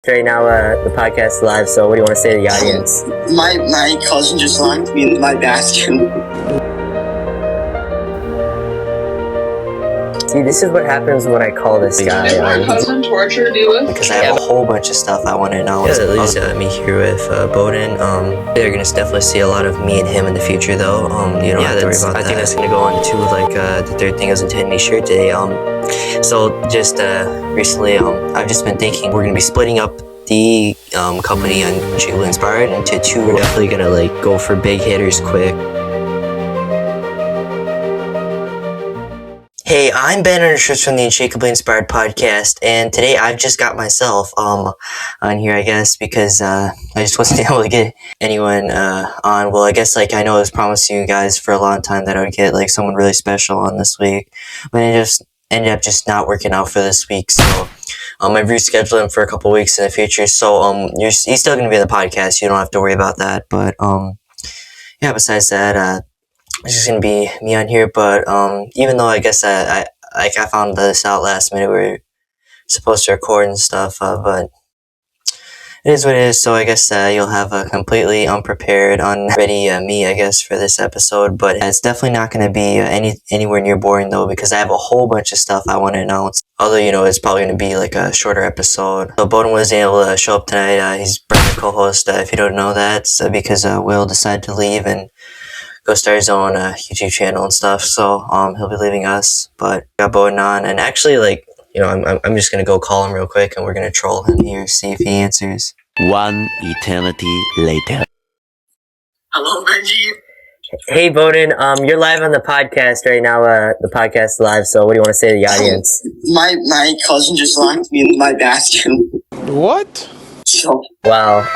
Right now, the podcast is live, so what do you want to say to the audience? My cousin just locked me in my bathroom. See, this is what happens when I call this guy. Did my cousin torture you with? Because I have a whole bunch of stuff I want to announce. Yeah, that leaves me here with Bowden. They're gonna definitely see a lot of me and him in the future, though. You don't have to worry about that. I think that's gonna go on to the third thing I was intending to share today. So just recently, I've just been thinking we're gonna be splitting up the company on Chicago Inspired into two. We're definitely gonna go for big hitters quick. Hey, I'm Ben Undershirts from the Unshakably Inspired podcast, and today I've just got myself on here, I guess, because I just wasn't able to get anyone on. Well, I guess I know I was promising you guys for a long time that I would get someone really special on this week, but it just ended up just not working out for this week. So I've rescheduled him for a couple weeks in the future. So he's still gonna be on the podcast. You don't have to worry about that. But yeah. Besides that, it's just gonna be me on here, but even though I guess I found this out last minute, we were supposed to record and stuff, but it is what it is. So I guess you'll have a completely unprepared, unready me, I guess, for this episode. But it's definitely not gonna be anywhere near boring though, because I have a whole bunch of stuff I want to announce. Although it's probably gonna be a shorter episode. So Bowden wasn't able to show up tonight. He's bringing a co-host. If you don't know that, it's because Will decided to leave and go start his own YouTube channel and stuff. So he'll be leaving us, but got Bowden on, and actually I'm just gonna go call him real quick, and we're gonna troll him here, see if he answers. One eternity later. Hello, Benji. Hey, Bowden, you're live on the podcast right now. The podcast is live, so what do you want to say to the audience? My cousin just locked me in my bathroom. What? So Wow.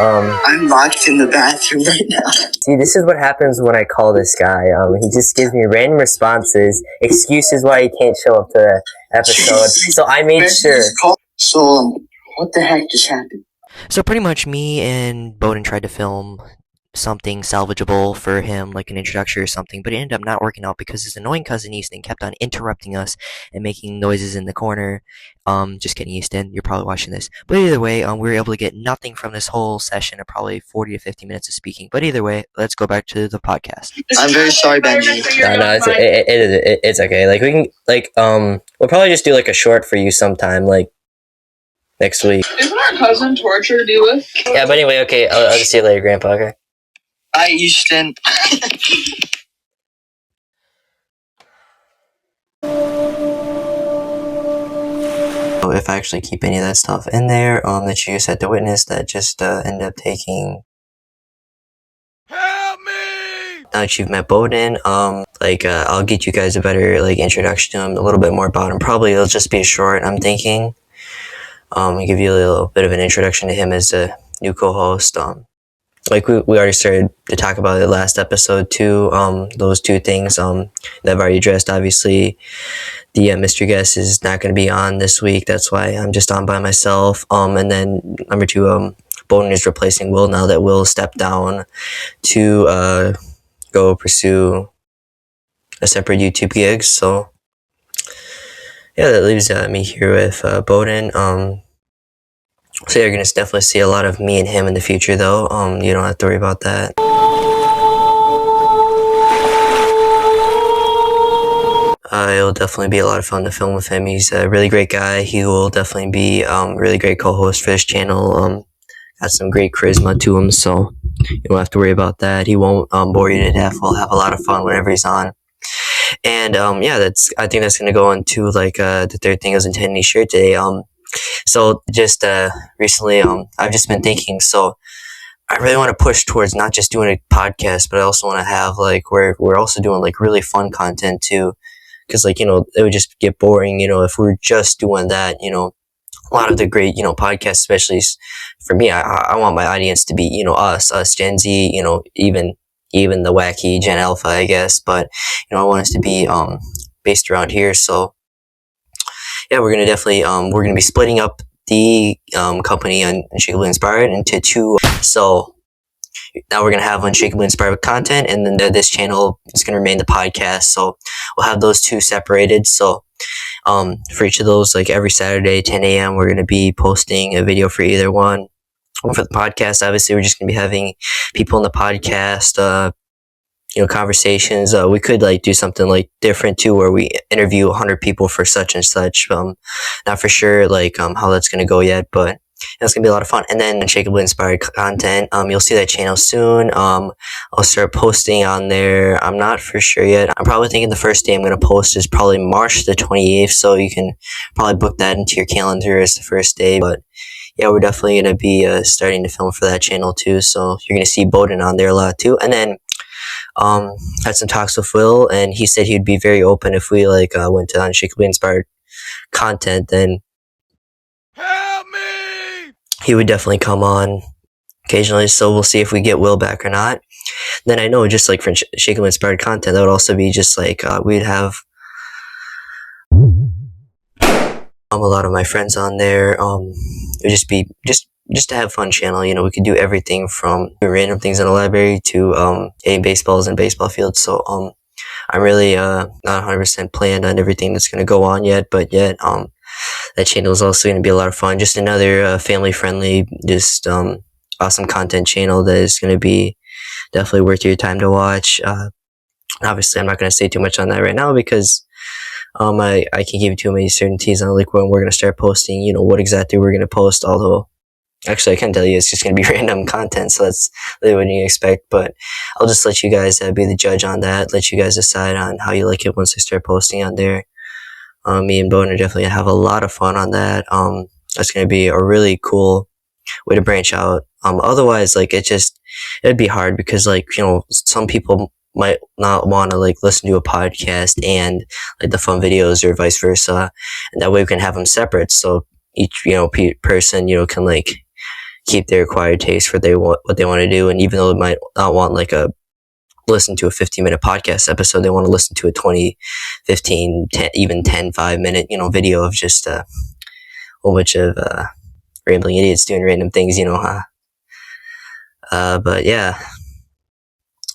I'm locked in the bathroom right now. See, this is what happens when I call this guy. He just gives me random responses, excuses why he can't show up to the episode. So I made sure. So what the heck just happened? So pretty much me and Bowden tried to film something salvageable for him, like an introduction or something, but it ended up not working out because his annoying cousin Easton kept on interrupting us and making noises in the corner. Just kidding, Easton, you're probably watching this. But either way, we were able to get nothing from this whole session of probably 40 to 50 minutes of speaking. But either way, let's go back to the podcast. I'm very sorry, Benji. No, it's okay. We can we'll probably just do a short for you sometime, next week. Isn't our cousin tortured you with? Yeah, but anyway, okay, I'll just see you later, Grandpa. Okay. Hi, Easton. If I actually keep any of that stuff in there, that you just had to witness, that just ended up taking. Help me! Now that you've met Bowden, I'll get you guys a better introduction to him, a little bit more about him. Probably it'll just be a short, I'm thinking. I'll give you a little bit of an introduction to him as a new co-host. We already started to talk about it last episode too. Those two things that I've already addressed. Obviously, the mystery guest is not going to be on this week. That's why I'm just on by myself. And then number two, Bowden is replacing Will now that Will stepped down to go pursue a separate YouTube gig. So yeah, that leaves me here with Bowden. So you're going to definitely see a lot of me and him in the future, though. You don't have to worry about that. It'll definitely be a lot of fun to film with him. He's a really great guy. He will definitely be a really great co-host for this channel. Got some great charisma to him, so you don't have to worry about that. He won't bore you to death. We'll have a lot of fun whenever he's on. And yeah, I think that's going to go on to the third thing I was intending to share today. So just recently, I've just been thinking, so I really want to push towards not just doing a podcast, but I also want to have we're also doing really fun content too, because it would just get boring, if we were just doing that. A lot of the great podcasts, especially for me, I want my audience to be us Gen Z, even the wacky Gen Alpha, I guess, but I want us to be based around here. So yeah, we're gonna definitely we're gonna be splitting up the company on Chicago Inspired into two. So now we're going to have Unshakably Inspired content, and then this channel is going to remain the podcast. So we'll have those two separated. So for each of those, like every Saturday, 10 a.m., we're going to be posting a video for either one. For the podcast, obviously, we're just going to be having people in the podcast, conversations. We could like do something like different too, where we interview 100 people for such and such. Not for sure like how that's going to go yet, but it's going to be a lot of fun. And then Unshakably Inspired content, you'll see that channel soon. I'll start posting on there. I'm not for sure yet. I'm probably thinking the first day I'm going to post is probably March the 28th, so you can probably book that into your calendar as the first day. But yeah, we're definitely going to be starting to film for that channel too, so you're going to see Bowden on there a lot too. And then had some talks with Will, and he said he'd be very open if we like went to Unshakably Inspired content, then Help me! he would definitely come on occasionally. So we'll see if we get Will back or not. Then I know just like for Unshakably Inspired content, that would also be just like we'd have a lot of my friends on there. It would just be just to have fun channel. We could do everything from random things in the library to hitting baseballs in baseball fields. So I'm really not 100% planned on everything that's going to go on yet, but yet that channel is also going to be a lot of fun. Just another family friendly, just awesome content channel that is going to be definitely worth your time to watch. Obviously, I'm not going to say too much on that right now because I can't give you too many certainties on like when we're going to start posting, what exactly we're going to post, although actually I can tell you it's just going to be random content, so that's really what you expect. But I'll just let you guys be the judge on that, let you guys decide on how you like it once I start posting on there. Me and Bowden are definitely going to have a lot of fun on that. That's going to be a really cool way to branch out. Otherwise, like it'd be hard because like, some people might not want to like listen to a podcast and like the fun videos or vice versa. And that way we can have them separate. So each, person, can like keep their acquired taste for what they want to do. And even though they might not want like listen to a 15-minute podcast episode, they want to listen to a 20, 15, 10, even 10, 5-minute, video of just a whole bunch of rambling idiots doing random things, but yeah,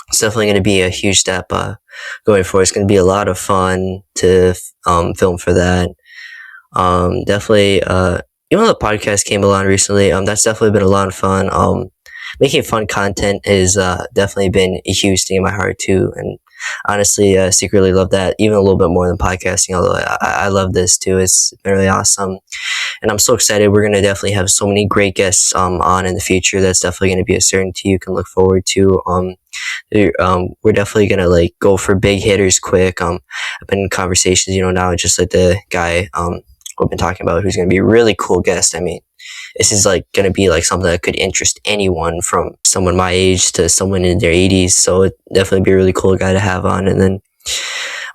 it's definitely going to be a huge step going forward. It's going to be a lot of fun to film for that. Definitely, even though the podcast came along recently, that's definitely been a lot of fun. Making fun content has definitely been a huge thing in my heart too, and honestly, secretly love that even a little bit more than podcasting. Although I love this too, it's been really awesome, and I'm so excited. We're gonna definitely have so many great guests on in the future. That's definitely gonna be a certainty you can look forward to. We're definitely gonna like go for big hitters quick. I've been in conversations, now just like the guy we've been talking about, who's gonna be a really cool guest. I mean, this is like going to be like something that could interest anyone from someone my age to someone in their 80s. So it definitely be a really cool guy to have on. And then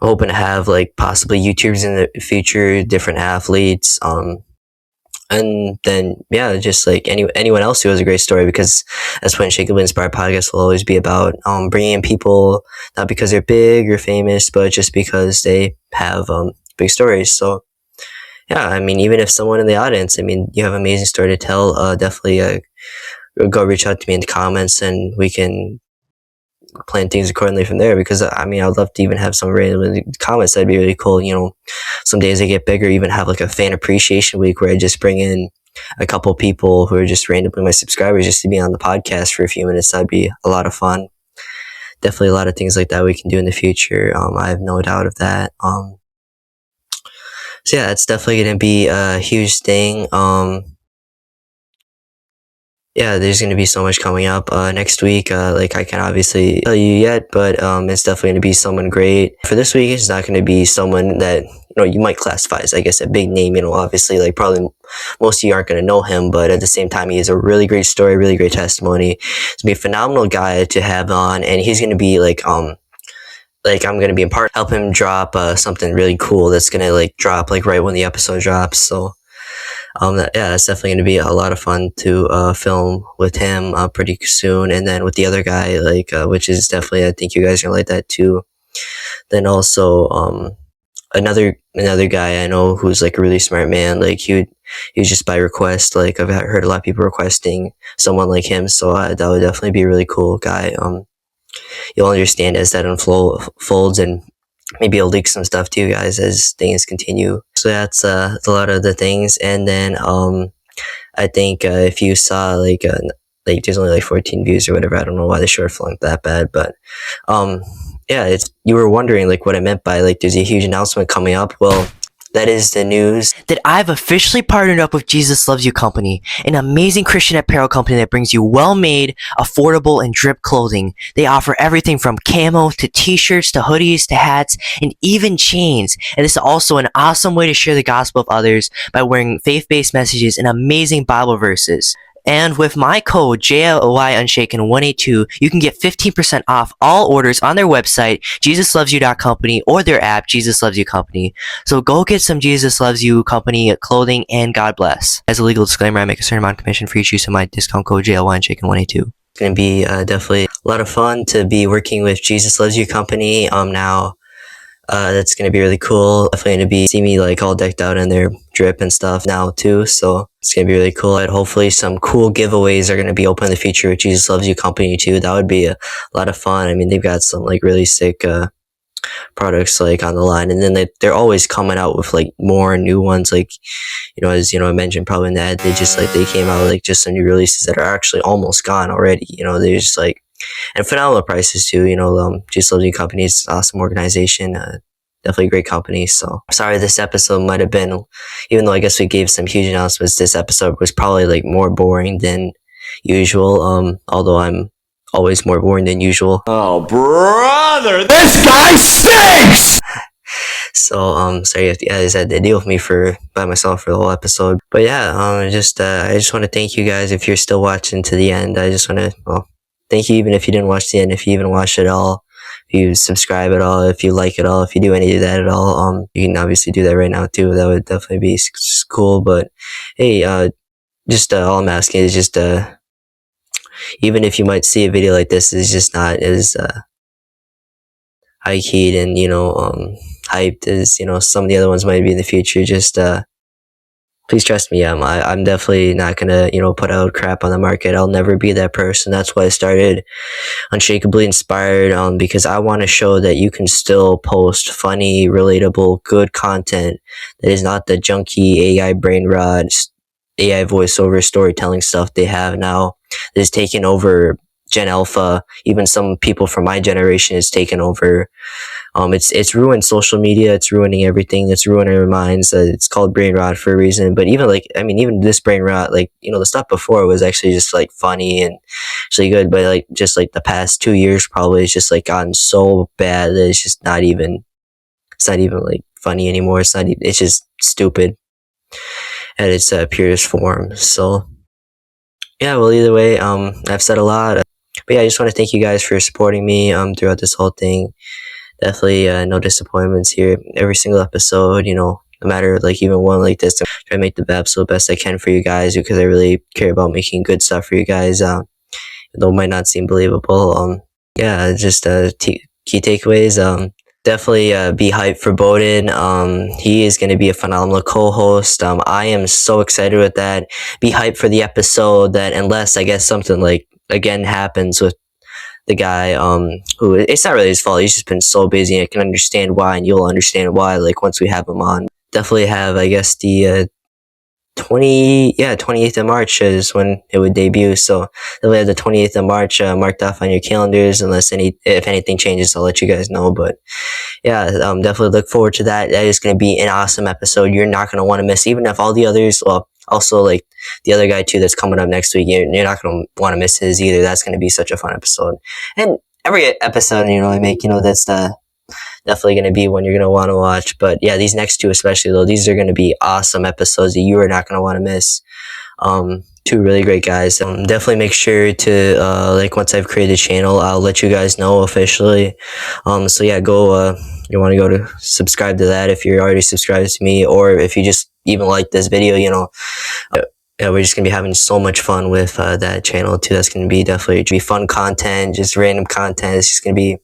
I'm hoping to have like possibly YouTubers in the future, different athletes. And then, yeah, just like anyone else who has a great story, because that's what Unshakably Inspired podcast will always be about. Bringing in people, not because they're big or famous, but just because they have big stories. So yeah, I mean, even if someone in the audience, you have an amazing story to tell, definitely go reach out to me in the comments and we can plan things accordingly from there. Because I'd love to even have some random in the comments. That'd be really cool. Some days I get bigger, even have like a fan appreciation week where I just bring in a couple people who are just randomly my subscribers just to be on the podcast for a few minutes. That'd be a lot of fun. Definitely a lot of things like that we can do in the future. I have no doubt of that. So yeah, it's definitely going to be a huge thing. Yeah, there's going to be so much coming up next week. Like I can't obviously tell you yet, but it's definitely going to be someone great. For this week, it's not going to be someone that you might classify as, I guess, a big name. Obviously, like probably most of you aren't going to know him, but at the same time, he has a really great story, really great testimony. He's going to be a phenomenal guy to have on, and he's going to be like I'm going to be in part help him drop something really cool that's going to like drop like right when the episode drops. So that's definitely going to be a lot of fun to film with him pretty soon. And then with the other guy, like which is definitely, I think you guys are going to like that too. Then also another guy I know who's like a really smart man. Like he was just by request. Like I've heard a lot of people requesting someone like him, so that would definitely be a really cool guy. You'll understand as that unfolds, and maybe I'll leak some stuff to you guys as things continue. So that's a lot of the things. And then I think if you saw like there's only like 14 views or whatever. I don't know why the short flunked that bad, but yeah, you were wondering like what I meant by like there's a huge announcement coming up. Well, that is the news that I've officially partnered up with Jesus Loves You Company, an amazing Christian apparel company that brings you well-made, affordable, and drip clothing. They offer everything from camo to t-shirts to hoodies to hats and even chains. And this is also an awesome way to share the gospel with others by wearing faith-based messages and amazing Bible verses. And with my code JLOYUnshaken182, you can get 15% off all orders on their website, JesusLovesYou.company, or their app, Jesus Loves You Company. So go get some Jesus Loves You Company clothing, and God bless. As a legal disclaimer, I make a certain amount of commission for each use of my discount code JLOYUnshaken182. It's going to be definitely a lot of fun to be working with Jesus Loves You Company now. That's going to be really cool. Definitely going to be see me like all decked out in their drip and stuff now too. So it's going to be really cool. And hopefully some cool giveaways are going to be open in the future with Jesus Loves You Company too. That would be a lot of fun. I mean, they've got some like really sick products like on the line, and then they're always coming out with like more new ones. Like, as I mentioned probably in that, they came out with like just some new releases that are actually almost gone already. They're just like, and phenomenal prices too. Jesus Loves You Company is an awesome organization. Definitely a great company. So sorry, this episode might have been, even though I guess we gave some huge announcements, this episode was probably like more boring than usual. Although I'm always more boring than usual. Oh, brother, this guy stinks! So, sorry if you guys had to deal with me by myself for the whole episode. But yeah, I just want to thank you guys if you're still watching to the end. I just want to, thank you even if you didn't watch the end, if you even watched it all, if you subscribe at all, if you like it all, if you do any of that at all. You can obviously do that right now too. That would definitely be cool. But hey, just all I'm asking is just even if you might see a video like this, it's just not as high keyed and hyped as some of the other ones might be in the future. Just please trust me. I'm definitely not gonna put out crap on the market. I'll never be that person. That's why I started Unshakably Inspired, because I want to show that you can still post funny, relatable, good content that is not the junky AI brain rot, AI voiceover storytelling stuff they have now that is taking over Gen Alpha. Even some people from my generation is taking over. It's ruined social media. It's ruining everything. It's ruining our minds. It's called brain rot for a reason. But even this brain rot, the stuff before was actually just like funny and actually good. But just the past 2 years, probably it's just gotten so bad that it's just not even like funny anymore. It's just stupid at its purest form. So yeah, well, either way, I've said a lot. But yeah, I just want to thank you guys for supporting me throughout this whole thing. Definitely no disappointments here. Every single episode, no matter even one like this, I try to make the absolute best I can for you guys, because I really care about making good stuff for you guys. Though it might not seem believable. Yeah, just key takeaways. Definitely be hyped for Bowden. He is going to be a phenomenal co-host. I am so excited with that. Be hyped for the episode that, unless I guess something again happens with the guy, who, it's not really his fault. He's just been so busy, and I can understand why, and you'll understand why, once we have him on. Definitely have, I guess, the 28th of March is when it would debut. So definitely have the 28th of March marked off on your calendars. If anything changes, I'll let you guys know. But yeah, definitely look forward to that. That is going to be an awesome episode. You're not going to want to miss, even if all the others, well, also the other guy too that's coming up next week, you're not going to want to miss his either. That's going to be such a fun episode. And every episode I make, that's definitely going to be one you're going to want to watch. But yeah, these next two especially, though, these are going to be awesome episodes that you are not going to want to miss. Two really great guys. Definitely make sure to once I've created a channel, I'll let you guys know officially. So yeah, go you want to go to subscribe to that if you're already subscribed to me, or if you just even like this video, yeah, we're just gonna be having so much fun with that channel too. That's gonna be definitely fun content, just random content. It's just gonna be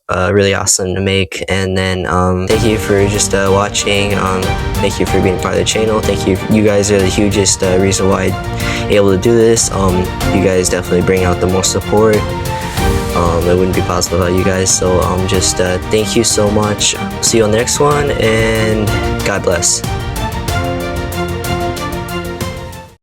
really awesome to make. And then thank you for just watching. Thank you for being part of the channel. Thank you. You guys are the hugest reason why I'm able to do this. You guys definitely bring out the most support. It wouldn't be possible without you guys. So just thank you so much. See you on the next one, and God bless.